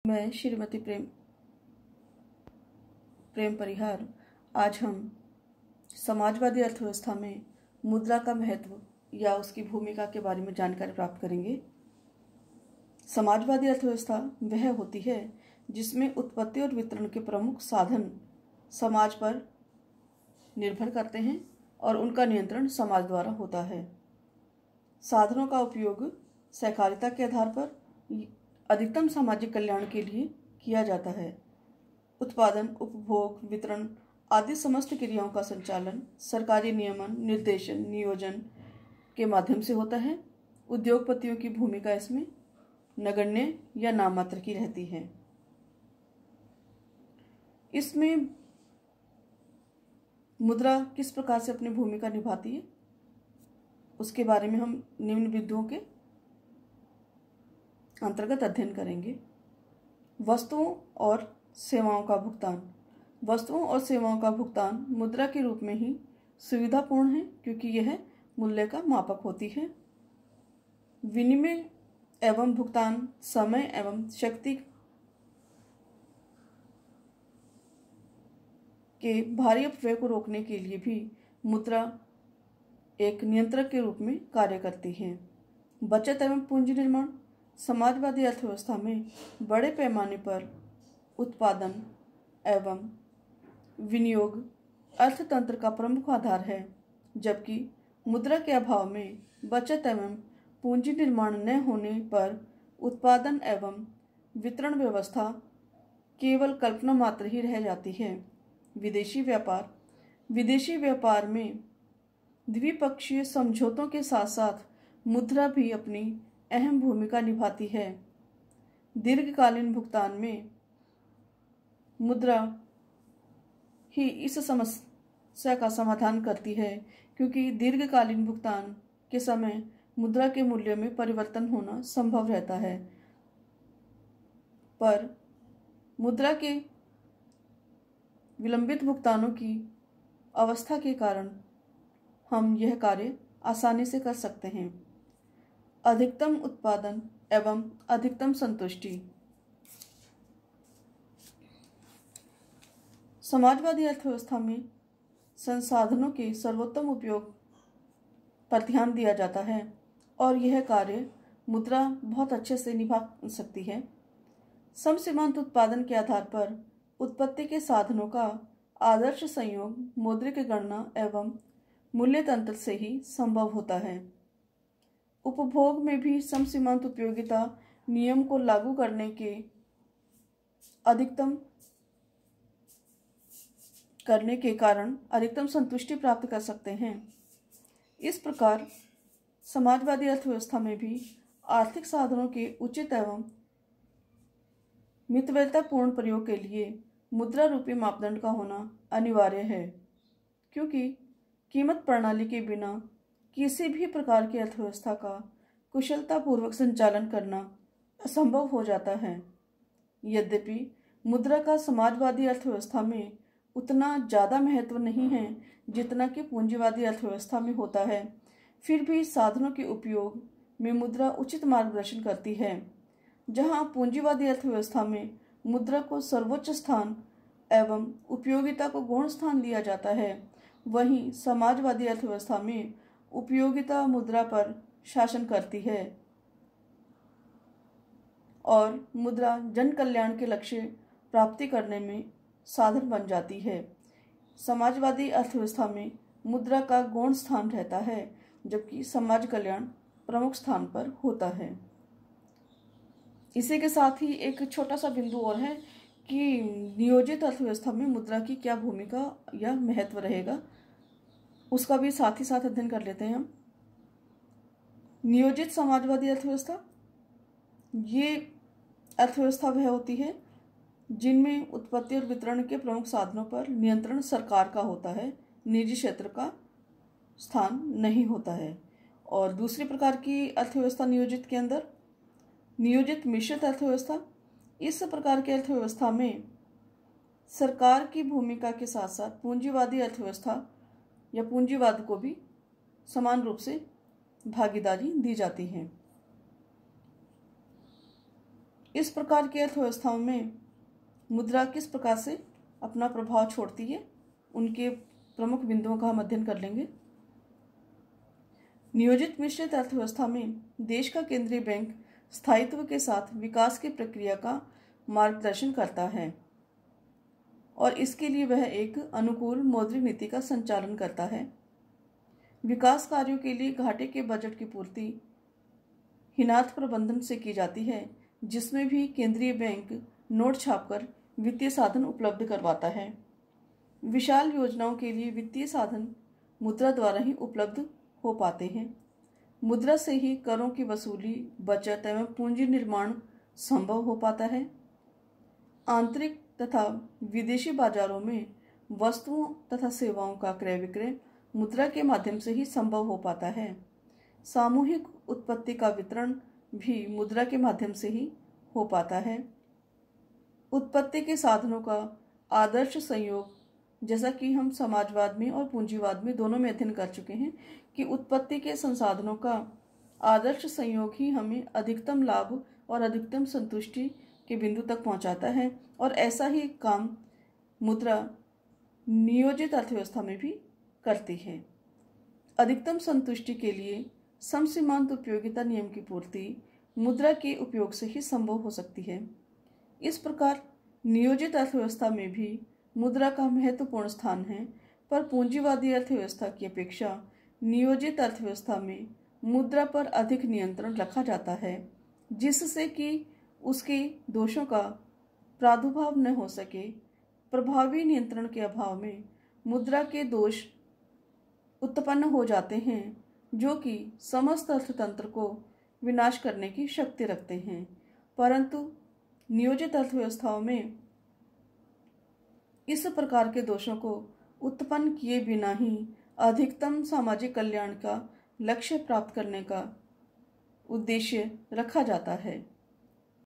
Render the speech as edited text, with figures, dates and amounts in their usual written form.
मैं श्रीमती प्रेम परिहार। आज हम समाजवादी अर्थव्यवस्था में मुद्रा का महत्व या उसकी भूमिका के बारे में जानकारी प्राप्त करेंगे। समाजवादी अर्थव्यवस्था वह होती है जिसमें उत्पत्ति और वितरण के प्रमुख साधन समाज पर निर्भर करते हैं और उनका नियंत्रण समाज द्वारा होता है। साधनों का उपयोग सहकारिता के आधार पर अधिकतम सामाजिक कल्याण के लिए किया जाता है। उत्पादन, उपभोग, वितरण आदि समस्त क्रियाओं का संचालन सरकारी नियमन, निर्देशन, नियोजन के माध्यम से होता है। उद्योगपतियों की भूमिका इसमें नगण्य या नाममात्र की रहती है। इसमें मुद्रा किस प्रकार से अपनी भूमिका निभाती है उसके बारे में हम निम्न बिंदुओं के अंतर्गत अध्ययन करेंगे। वस्तुओं और सेवाओं का भुगतान। वस्तुओं और सेवाओं का भुगतान मुद्रा के रूप में ही सुविधापूर्ण है क्योंकि यह मूल्य का मापक होती है। विनिमय एवं भुगतान समय एवं शक्ति के भारी अपव्यय को रोकने के लिए भी मुद्रा एक नियंत्रक के रूप में कार्य करती है। बचत एवं पूंजी निर्माण। समाजवादी अर्थव्यवस्था में बड़े पैमाने पर उत्पादन एवं विनियोग अर्थतंत्र का प्रमुख आधार है, जबकि मुद्रा के अभाव में बचत एवं पूंजी निर्माण न होने पर उत्पादन एवं वितरण व्यवस्था केवल कल्पना मात्र ही रह जाती है। विदेशी व्यापार। विदेशी व्यापार में द्विपक्षीय समझौतों के साथ साथ मुद्रा भी अपनी अहम भूमिका निभाती है। दीर्घकालीन भुगतान में मुद्रा ही इस समस्या का समाधान करती है क्योंकि दीर्घकालीन भुगतान के समय मुद्रा के मूल्य में परिवर्तन होना संभव रहता है, पर मुद्रा के विलंबित भुगतानों की अवस्था के कारण हम यह कार्य आसानी से कर सकते हैं। अधिकतम उत्पादन एवं अधिकतम संतुष्टि। समाजवादी अर्थव्यवस्था में संसाधनों के सर्वोत्तम उपयोग पर ध्यान दिया जाता है और यह कार्य मुद्रा बहुत अच्छे से निभा सकती है। समसीमांत उत्पादन के आधार पर उत्पत्ति के साधनों का आदर्श संयोग मौद्रिक गणना एवं मूल्य तंत्र से ही संभव होता है। उपभोग में भी समसीमांत उपयोगिता नियम को लागू करने के कारण अधिकतम संतुष्टि प्राप्त कर सकते हैं। इस प्रकार समाजवादी अर्थव्यवस्था में भी आर्थिक साधनों के उचित एवं मितव्ययितापूर्ण प्रयोग के लिए मुद्रा रूपी मापदंड का होना अनिवार्य है, क्योंकि कीमत प्रणाली के बिना किसी भी प्रकार की अर्थव्यवस्था का कुशलतापूर्वक संचालन करना असंभव हो जाता है। यद्यपि मुद्रा का समाजवादी अर्थव्यवस्था में उतना ज़्यादा महत्व नहीं है जितना कि पूंजीवादी अर्थव्यवस्था में होता है, फिर भी साधनों के उपयोग में मुद्रा उचित मार्गदर्शन करती है। जहां पूंजीवादी अर्थव्यवस्था में मुद्रा को सर्वोच्च स्थान एवं उपयोगिता को गौण स्थान दिया जाता है, वहीं समाजवादी अर्थव्यवस्था में उपयोगिता मुद्रा पर शासन करती है और मुद्रा जन कल्याण के लक्ष्य प्राप्ति करने में साधन बन जाती है। समाजवादी अर्थव्यवस्था में मुद्रा का गौण स्थान रहता है, जबकि समाज कल्याण प्रमुख स्थान पर होता है। इसी के साथ ही एक छोटा सा बिंदु और है कि नियोजित अर्थव्यवस्था में मुद्रा की क्या भूमिका या महत्व रहेगा, उसका भी साथ ही साथ अध्ययन कर लेते हैं हम। नियोजित समाजवादी अर्थव्यवस्था, ये अर्थव्यवस्था वह होती है जिनमें उत्पत्ति और वितरण के प्रमुख साधनों पर नियंत्रण सरकार का होता है, निजी क्षेत्र का स्थान नहीं होता है। और दूसरी प्रकार की अर्थव्यवस्था नियोजित के अंदर नियोजित मिश्रित अर्थव्यवस्था। इस प्रकार की अर्थव्यवस्था में सरकार की भूमिका के साथ साथ पूंजीवादी अर्थव्यवस्था या पूंजीवाद को भी समान रूप से भागीदारी दी जाती है। इस प्रकार की अर्थव्यवस्थाओं में मुद्रा किस प्रकार से अपना प्रभाव छोड़ती है, उनके प्रमुख बिंदुओं का हम अध्ययन कर लेंगे। नियोजित मिश्रित अर्थव्यवस्था में देश का केंद्रीय बैंक स्थायित्व के साथ विकास की प्रक्रिया का मार्गदर्शन करता है और इसके लिए वह एक अनुकूल मौद्रिक नीति का संचालन करता है। विकास कार्यों के लिए घाटे के बजट की पूर्ति हिनात प्रबंधन से की जाती है, जिसमें भी केंद्रीय बैंक नोट छापकर वित्तीय साधन उपलब्ध करवाता है। विशाल योजनाओं के लिए वित्तीय साधन मुद्रा द्वारा ही उपलब्ध हो पाते हैं। मुद्रा से ही करों की वसूली, बचत एवं पूंजी निर्माण संभव हो पाता है। आंतरिक तथा विदेशी बाजारों में वस्तुओं तथा सेवाओं का क्रय विक्रय मुद्रा के माध्यम से ही संभव हो पाता है। सामूहिक उत्पत्ति का वितरण भी मुद्रा के माध्यम से ही हो पाता है। उत्पत्ति के साधनों का आदर्श संयोग, जैसा कि हम समाजवाद में और पूंजीवाद में दोनों में अध्ययन कर चुके हैं कि उत्पत्ति के संसाधनों का आदर्श संयोग ही हमें अधिकतम लाभ और अधिकतम संतुष्टि के बिंदु तक पहुंचाता है, और ऐसा ही काम मुद्रा नियोजित अर्थव्यवस्था में भी करती है। अधिकतम संतुष्टि के लिए समसीमांत उपयोगिता नियम की पूर्ति मुद्रा के उपयोग से ही संभव हो सकती है। इस प्रकार नियोजित अर्थव्यवस्था में भी मुद्रा का महत्वपूर्ण स्थान है, पर पूंजीवादी अर्थव्यवस्था की अपेक्षा नियोजित अर्थव्यवस्था में मुद्रा पर अधिक नियंत्रण रखा जाता है, जिससे कि उसके दोषों का प्रादुर्भाव न हो सके। प्रभावी नियंत्रण के अभाव में मुद्रा के दोष उत्पन्न हो जाते हैं, जो कि समस्त अर्थतंत्र को विनाश करने की शक्ति रखते हैं। परंतु नियोजित अर्थव्यवस्थाओं में इस प्रकार के दोषों को उत्पन्न किए बिना ही अधिकतम सामाजिक कल्याण का लक्ष्य प्राप्त करने का उद्देश्य रखा जाता है।